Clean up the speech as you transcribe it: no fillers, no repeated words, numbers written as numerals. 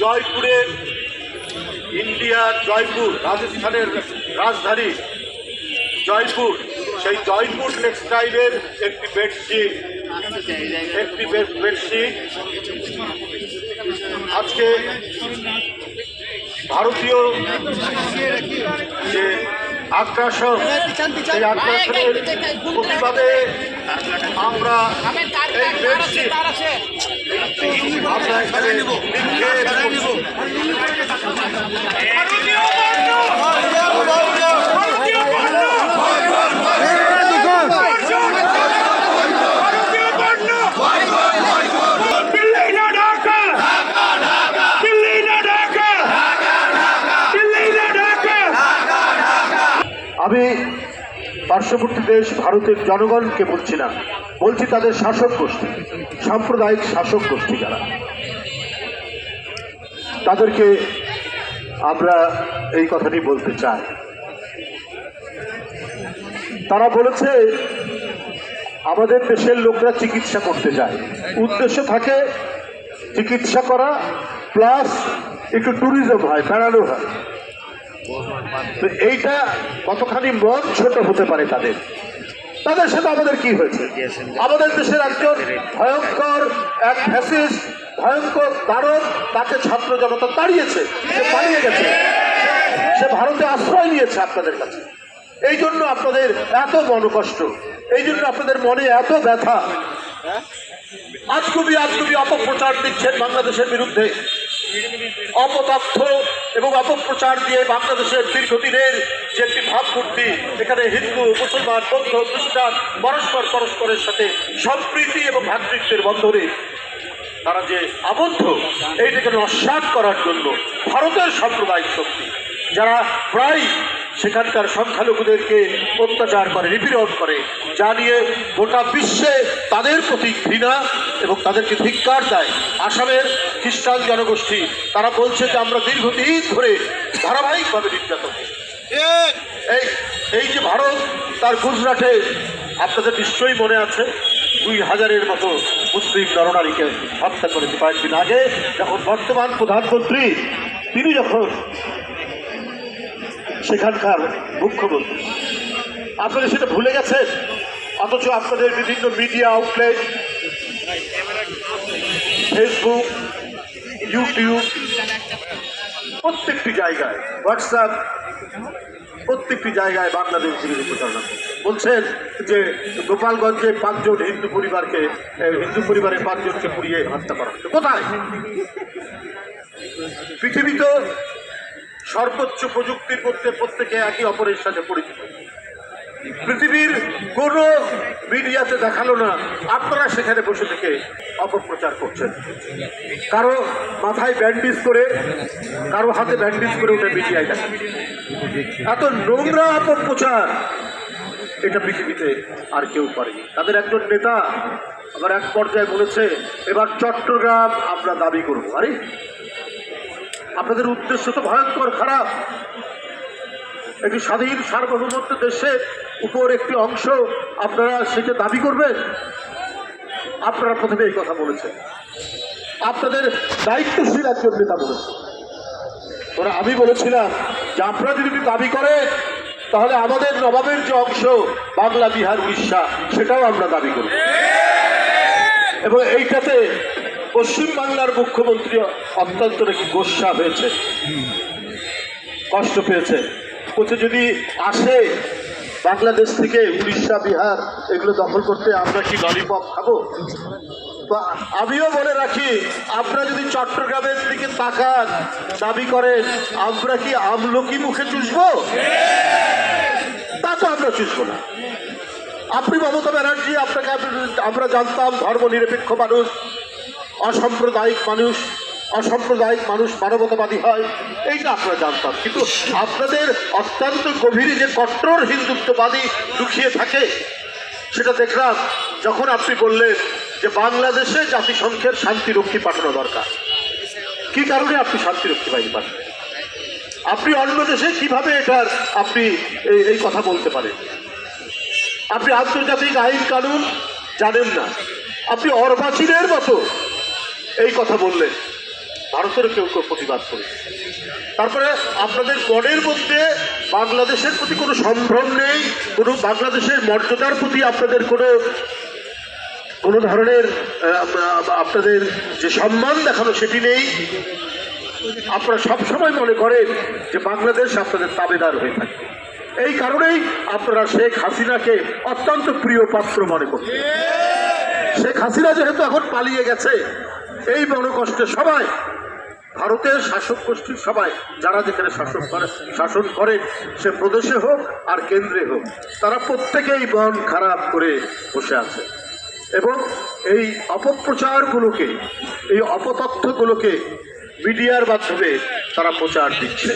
জয়পুরের ইন্ডিয়া জয়পুর রাজস্থানের রাজধানী জয়পুর, সেই জয়পুর টেক্সটাইলের একটি বেডশিট আজকে ভারতীয় যে আগ্রাসন, সেই আগ্রাসনের প্রতিবাদে আমরা এই বেডশিট আমরা এখানে আমি পার্শ্ববর্তী দেশ ভারতের জনগণকে বলছি না, বলছি তাদের শাসক গোষ্ঠী, সাম্প্রদায়িক শাসক গোষ্ঠী যারা, তাদেরকে আমরা এই কথাটি বলতে চাই। তারা বলেছে আমাদের দেশের লোকরা চিকিৎসা করতে যায়, উদ্দেশ্য থাকে চিকিৎসা করা প্লাস একটু ট্যুরিজম হয়, বেড়ানো হয়। তো এইটা কতখানি মন ছোট হতে পারে তাদের সাথে আমাদের কি হয়েছে? আমাদের দেশের একজন ভয়ঙ্কর এক ফ্যাসিস্ট, ভয়ঙ্কর দারুণ, তাকে ছাত্র জনতা তাড়িয়েছে, সে পালিয়ে গেছে, সে ভারতে আশ্রয় নিয়েছে আপনাদের কাছে। এই জন্য আপনাদের এত মনোকষ্ট, এই জন্য আপনাদের মনে এত ব্যথা। আজগুবি অপপ্রচার দিচ্ছেন বাংলাদেশের বিরুদ্ধে, অপতথ্য এবং অপপ্রচার দিয়ে বাংলাদেশের দীর্ঘদিনের যে একটি ভাবমূর্তি, এখানে হিন্দু, মুসলমান, বৌদ্ধ, খ্রিস্টান পরস্পরের সাথে সম্প্রীতি এবং ভ্রাতৃত্বের বন্ধনে তারা যে আবদ্ধ, এইটাকে নস্যাৎ করার জন্য ভারতের সাম্প্রদায়িক শক্তি, যারা প্রায় সেখানকার সংখ্যালঘুদেরকে অত্যাচার করে, নিপীড়ন করে, যা নিয়ে গোটা বিশ্বে তাদের প্রতি ঘৃণা এবং তাদেরকে ধিক্কার দেয়। আসামের খ্রিস্টান জনগোষ্ঠী তারা বলছে যে আমরা দীর্ঘদিন ধরে ধারাবাহিকভাবে নির্যাতন। এই যে ভারত তার গুজরাটে, আপনাদের নিশ্চয়ই মনে আছে, 2000-এর মতো মুসলিম নরনারীকে হত্যা করেছে কয়েকদিন আগে, যখন বর্তমান প্রধানমন্ত্রী তিনি যখন সেখানকার মুখ্যমন্ত্রী। আপনারা সেটা ভুলে গেছেন, অথচ আপনাদের বিভিন্ন মিডিয়া আউটলেট, ফেসবুক, ইউটিউব, প্রত্যেকটি জায়গায়, হোয়াটসঅ্যাপ, প্রত্যেকটি জায়গায় বাংলাদেশ বিরোধী প্রচারণা বলছেন যে গোপালগঞ্জে 5 জন হিন্দু পরিবারের 5 জনকে পুড়িয়ে হত্যা করা হচ্ছে। কোথায়? পৃথিবী তো সর্বোচ্চ প্রযুক্তির মধ্যে প্রত্যেকে একে অপরের সাথে পরিচিত। পৃথিবীর কোনো মিডিয়াতে দেখালো না, আপনারা সেখানে বসে থেকে অপপ্রচার করছেন। কারো মাথায় ব্যান্ডেজ করে, কারো হাতে ব্যান্ডেজ করে ওটা মিডিয়ায় দেখেন। এত নোংরা অপপ্রচার এটা পৃথিবীতে আর কেউ করেনি। তাদের একজন নেতা আবার এক পর্যায়ে বলেছে এবার চট্টগ্রাম আমরা দাবি করবো। আরে আপনাদের উদ্দেশ্য তো ভয়ঙ্কর খারাপ। একটি স্বাধীন সার্বভৌমত্ব দেশের উপর একটি অংশ আপনারা সেটা দাবি করবেন। আপনারা প্রথমে এই কথা বলেছেন, আপনাদের দায়িত্বশীল একজন নেতা বলেছে। ওরা আমি বলেছিলাম যে আপনারা যদি দাবি করেন তাহলে আমাদের নবাবের যে অংশ বাংলা, বিহার, উড়িষ্যা, সেটাও আমরা দাবি করব। এবং এইটাতে পশ্চিমবাংলার মুখ্যমন্ত্রী অত্যন্ত নাকি গোস্বা হয়েছে, কষ্ট পেয়েছে। বলছে যদি আসে বাংলাদেশ থেকে উড়িষ্যা, বিহার এগুলো দখল করতে, আমরা কি ললিপপ খাবো? তো আমিও বলে রাখি, আপনারা যদি চট্টগ্রামের দিকে তাকান, দাবি করেন, আমরা কি আমলকি মুখে চুষবো? তা তো আমরা চুষবো না। আপনি মমতা ব্যানার্জি, আপনাকে আমরা জানতাম ধর্মনিরপেক্ষ মানুষ, অসাম্প্রদায়িক মানুষ মানবতাবাদী হয়, এইটা আপনারা জানতাম। কিন্তু আপনাদের অত্যন্ত গভীরে যে কট্টর হিন্দুত্ববাদী লুকিয়ে থাকে সেটা দেখলাম যখন আপনি বললেন যে বাংলাদেশে জাতিসংঘের শান্তিরক্ষী পাঠানো দরকার। কি কারণে আপনি শান্তিরক্ষী বাহিনী পাঠান? আপনি অন্য দেশে কিভাবে এটার আপনি এই কথা বলতে পারেন? আপনি আন্তর্জাতিক আইন কানুন জানেন না, আপনি অর্বাচীনের মতো এই কথা বললেন। ভারতের কেউ কেউ প্রতিবাদ করেছে। তারপরে আপনাদের মনের মধ্যে বাংলাদেশের প্রতি কোনো সম্ভ্রম নেই, কোনো বাংলাদেশের মর্যাদার প্রতি আপনাদের কোনো ধরনের আপনাদের যে সম্মান দেখানো সেটি নেই। আপনারা সবসময় মনে করেন যে বাংলাদেশ আপনাদের তাবেদার হয়ে থাকে। এই কারণেই আপনারা শেখ হাসিনাকে অত্যন্ত প্রিয় পাত্র মনে করতেন। শেখ হাসিনা যেহেতু এখন পালিয়ে গেছে, এই মনোকষ্টে সবাই ভারতের শাসক গোষ্ঠীর সবাই যারা যেখানে শাসন করে সে প্রদেশে হোক আর কেন্দ্রে হোক, তারা প্রত্যেকেই মন খারাপ করে বসে আছে এবং এই অপপ্রচারগুলোকে, এই অপতথ্যগুলোকে মিডিয়ার মাধ্যমে তারা প্রচার দিচ্ছে।